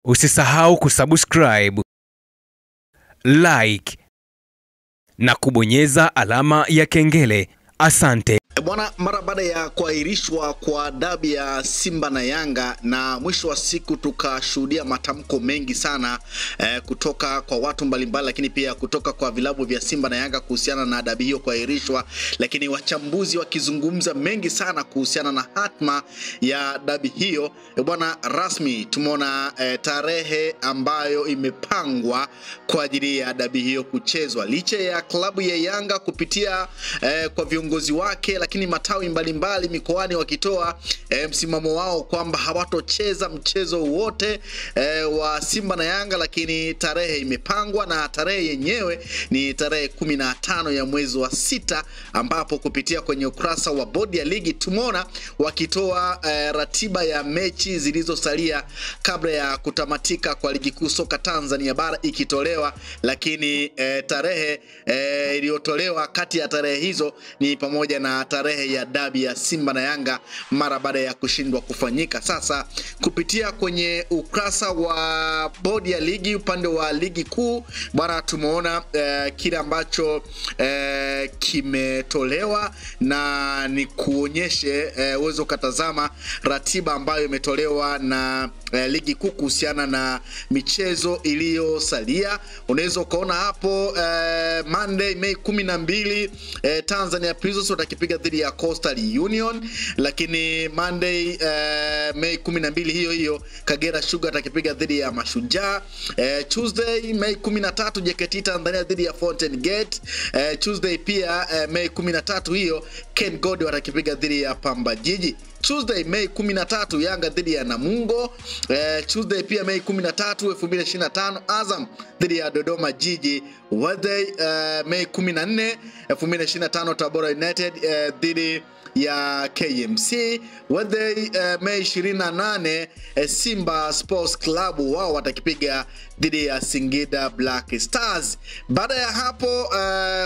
Usisahau kusubscribe, like na kubonyeza alama ya kengele. Asante. Bwana, mara baada ya kuahirishwa kwa dabi ya Simba na Yanga na mwisho wa siku tukashuhudia matamko mengi sana kutoka kwa watu mbalimbali, lakini pia kutoka kwa vilabu vya Simba na Yanga kuhusiana na dabi hiyo kuahirishwa, lakini wachambuzi wakizungumza mengi sana kuhusiana na hatma ya dabi hiyo. Bwana, rasmi tumeona tarehe ambayo imepangwa kwa ajili ya dabi hiyo kuchezwa, licha ya klabu ya Yanga kupitia kwa viongozi wake, lakini matawi mbalimbali mikoani wakitoa msimamo wao kwamba hawatocheza mchezo wote wa Simba na Yanga, lakini tarehe imepangwa na tarehe yenyewe ni tarehe 15 ya mwezi wa 6, ambapo kupitia kwenye ukurasa wa bodi ya ligi tumeona wakitoa ratiba ya mechi zilizosalia kabla ya kutamatika kwa ligi kuu soka Tanzania bara ikitolewa, lakini tarehe iliyotolewa kati ya tarehe hizo ni pamoja na tarehe ya dabi ya Simba na Yanga mara baada ya kushindwa kufanyika. Sasa kupitia kwenye ukurasa wa bodi ya ligi upande wa ligi kuu bwana, tumeona kile ambacho kimetolewa, na ni kuonyeshe uwezo katazama ratiba ambayo imetolewa na ligi kuu kuhusiana na michezo iliyosalia. Unaweza ukaona hapo Monday Mei 12 Tanzania Prisons watakipiga dhidi ya Coastal Union, lakini Monday Mei 12 hiyo hiyo Kagera Sugar atakipiga dhidi ya Mashujaa. Tuesday Mei 13 JKT Tanzania dhidi ya Fountain Gate. Tuesday pia Mei 13 hiyo Ken Gold watakipiga dhidi ya Pamba Jiji. Tuesday Mei 13 Yanga dhidi ya Namungo. Tuesday pia Mei 13 2025 Azam dhidi ya Dodoma Jiji. Wednesday Mei 14 2025 Tabora United dhidi ya KMC. Wednesday Mei 28 Simba Sports Club wao watakipiga dhidi ya Singida Black Stars. Baada ya hapo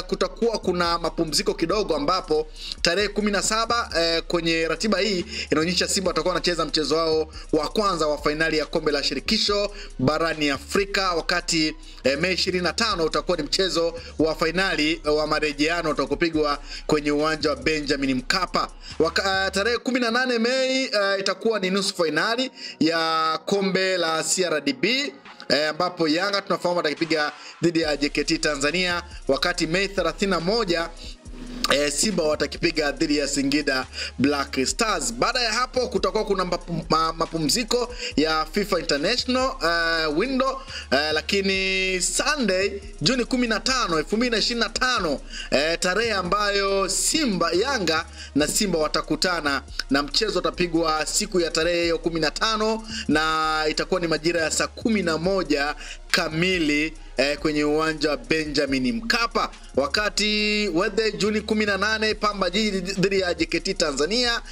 kutakuwa kuna mapumziko kidogo, ambapo tarehe 17 kwenye ratiba hii inaonyesha Simba watakuwa wanacheza mchezo wao wa kwanza wa finali ya kombe la shirikisho barani Afrika, wakati Mei 25 utakuwa ni mchezo wa finali wa marejeano utakopigwa kwenye uwanja wa Benjamin Mkapa. Tarehe 18 Mei itakuwa ni nusu finali ya kombe la CRDB, ambapo Yanga tunafahamu atakipiga dhidi ya JKT Tanzania, wakati Mei 31 Simba watakipiga dhidi ya Singida Black Stars. Baada ya hapo kutakuwa kuna mapumziko ya FIFA International window, lakini Sunday Juni 15 2025 tarehe ambayo Yanga na Simba watakutana, na mchezo utapigwa siku ya tarehe 15 na itakuwa ni majira ya saa 11 kamili kwenye uwanja wa Benjamin Mkapa, wakati Wednesday Juni 18 Pamba Jiji dhidi ya JKT Tanzania.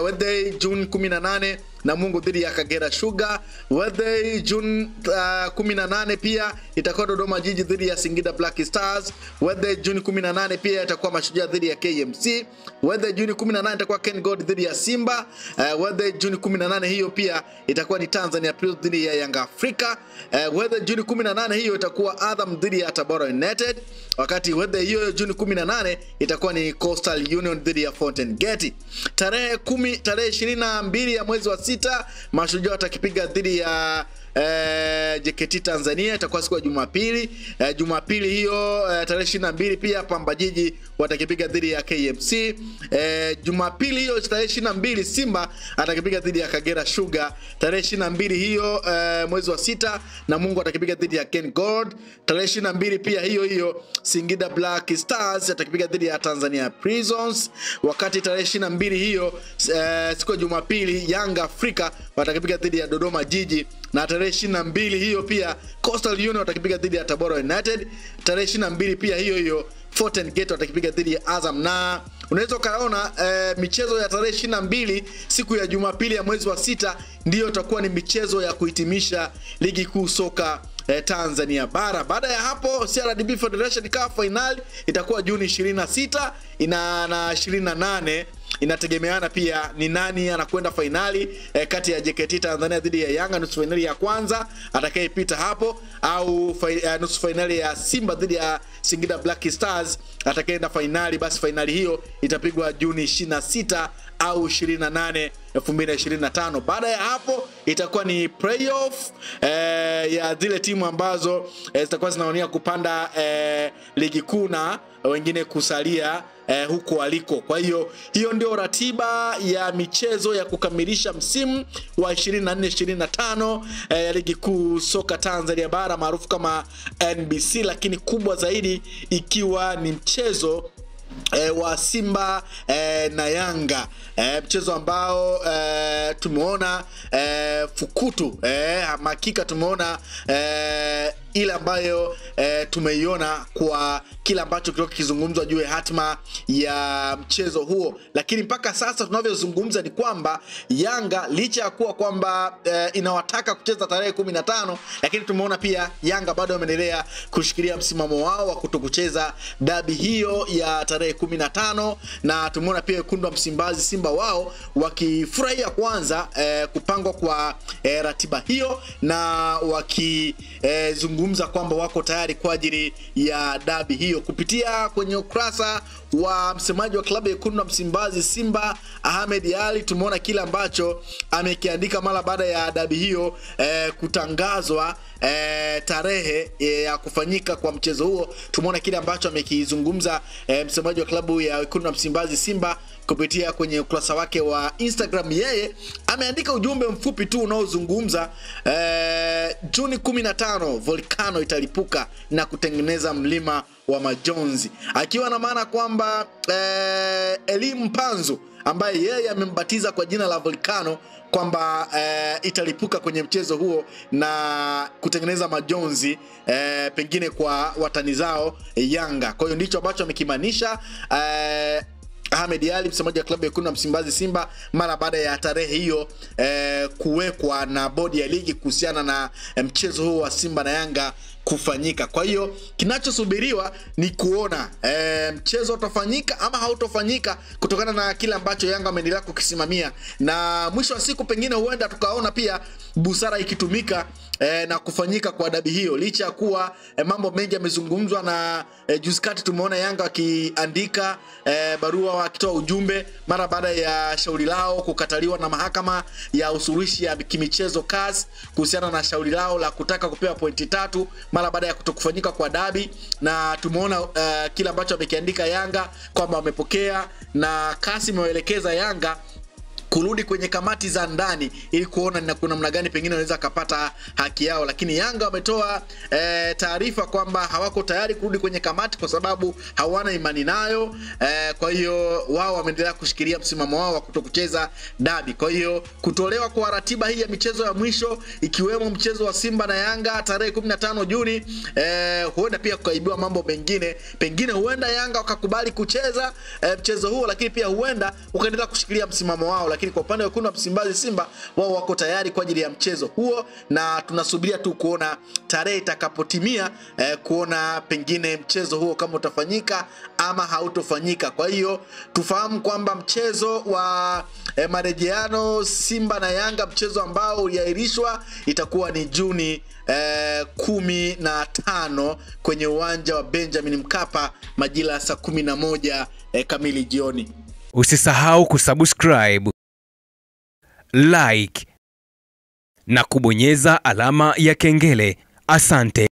Wednesday Juni 18 Namungo dhidi ya Kagera Sugar. Wednesday June 18 pia itakuwa Dodoma Jiji dhidi ya Singida Black Stars. Wednesday Juni 18 pia itakuwa Mashujaa dhidi ya KMC. Wednesday Juni 18 itakuwa Ken Gold dhidi ya Simba. Wednesday Juni 18 hiyo pia itakuwa ni Tanzania Prisons dhidi ya Yanga Africa. Wednesday Juni 18 hiyo itakuwa Azam dhidi ya Tabora United, wakati Wednesday hiyo Juni 18 itakuwa ni Coastal Union dhidi ya Fountain Gate. Tarehe 22 ya mwezi wa 6 Mashujaa watakipiga dhidi ya JKT Tanzania, itakuwa siku ya Jumapili. Jumapili hiyo tarehe 22 pia Pamba Jiji watakipiga dhidi ya KMC. Jumapili hiyo tarehe 22 Simba atakipiga dhidi ya Kagera Sugar. Tarehe 22 hiyo mwezi wa 6 Namungo atakipiga dhidi ya Ken Gold. Tarehe 22 pia hiyo Singida Black Stars atakipiga dhidi ya Tanzania Prisons, wakati tarehe 22 hiyo siku ya Jumapili Yanga Africa watakipiga dhidi ya Dodoma Jiji, na tarehe 22 hiyo pia Coastal Union watakipiga dhidi ya Tabora United. Tarehe 22 pia hiyo Fountain Gate watakipiga dhidi ya Azam. Na unaweza kaona michezo ya tarehe 22 siku ya Jumapili ya mwezi wa 6 ndiyo itakuwa ni michezo ya kuhitimisha ligi kuu soka Tanzania bara. Baada ya hapo CRDB Federation Cup final itakuwa Juni 26 na 28 inategemeana pia ni nani anakwenda finali kati ya JKT Tanzania dhidi ya Yanga nusu finali ya kwanza atakayepita hapo, au nusu finali ya Simba dhidi ya Singida Black Stars atakayeenda finali. Basi finali hiyo itapigwa Juni 26 au 28 2025. Baada ya hapo itakuwa ni playoff ya zile timu ambazo zitakuwa zinawania kupanda ligi kuu na wengine kusalia huko waliko. Kwa hiyo ndio ratiba ya michezo ya kukamilisha msimu wa 24-25 ya ligi kuu soka Tanzania bara maarufu kama NBC, lakini kubwa zaidi ikiwa ni mchezo wa Simba na Yanga, mchezo ambao tumeona fukutu, hakika tumeona ile ambayo tumeiona kwa kila ambacho kilikuwa kizungumzwa juu ya hatima ya mchezo huo. Lakini mpaka sasa tunavyozungumza ni kwamba Yanga licha ya kuwa kwamba inawataka kucheza tarehe 15, lakini tumeona pia Yanga bado wameendelea kushikilia msimamo wao wa kutokucheza dabi hiyo ya tarehe 15, na tumeona pia wekundu wa Msimbazi Simba wao wakifurahia kwanza kupangwa kwa ratiba hiyo, na wakizungumza kwamba wako tayari kwa ajili ya dabi hiyo. Kupitia kwenye ukurasa wa msemaji wa klabu ya wekundu wa Msimbazi Simba Ahmed Ali, tumeona kile ambacho amekiandika mara baada ya dabi hiyo kutangazwa tarehe ya kufanyika kwa mchezo huo. Tumeona kile ambacho amekizungumza msemaji wa klabu ya wekundu wa Msimbazi Simba kupitia kwenye ukurasa wake wa Instagram. Yeye ameandika ujumbe mfupi tu unaozungumza Juni 15 volcano italipuka na kutengeneza mlima wa majonzi, akiwa na maana kwamba Elimu Mpanzu ambaye yeye amembatiza kwa jina la volcano kwamba italipuka kwenye mchezo huo na kutengeneza majonzi pengine kwa watani zao Yanga. Kwa hiyo ndicho ambacho amekimaanisha Ahmed Ali, msemaji wa klabu ya wekundu wa Msimbazi Simba, mara baada ya tarehe hiyo kuwekwa na bodi ya ligi kuhusiana na mchezo huo wa Simba na Yanga kufanyika. Kwa hiyo kinachosubiriwa ni kuona mchezo utafanyika ama hautofanyika kutokana na kile ambacho Yanga wameendelea kukisimamia, na mwisho wa siku pengine huenda tukaona pia busara ikitumika na kufanyika kwa dabi hiyo, licha ya kuwa mambo mengi yamezungumzwa. Na juzi kati tumeona Yanga wakiandika barua wakitoa ujumbe mara baada ya shauri lao kukataliwa na mahakama ya usuluhishi ya kimichezo CAS kuhusiana na shauri lao la kutaka kupewa pointi 3 mara baada ya kutokufanyika kwa dabi. Na tumeona kila ambacho amekiandika Yanga kwamba wamepokea, na CAS imewaelekeza Yanga kurudi kwenye kamati za ndani ili kuona ni kuna namna gani pengine wanaweza kupata haki yao. Lakini Yanga wametoa taarifa kwamba hawako tayari kurudi kwenye kamati kwa sababu hawana imani nayo. Kwa hiyo wao wameendelea kushikilia msimamo wao wa kutokucheza dabi. Kwa hiyo kutolewa kwa ratiba hii ya michezo ya mwisho ikiwemo mchezo wa Simba na Yanga tarehe 15 Juni, huenda pia kukaibiwa mambo mengine. Pengine huenda Yanga wakakubali kucheza mchezo huo, lakini pia huenda wakaendelea kushikilia msimamo wao. Lakini kwa upande wa wekundu wa Msimbazi Simba, wao wako tayari kwa ajili ya mchezo huo, na tunasubiria tu kuona tarehe itakapotimia kuona pengine mchezo huo kama utafanyika ama hautofanyika. Kwa hiyo tufahamu kwamba mchezo wa marejeano Simba na Yanga, mchezo ambao uliahirishwa, itakuwa ni Juni 15 kwenye uwanja wa Benjamin Mkapa majira ya saa 11 kamili jioni. Usisahau kusubscribe, like na kubonyeza alama ya kengele. Asante.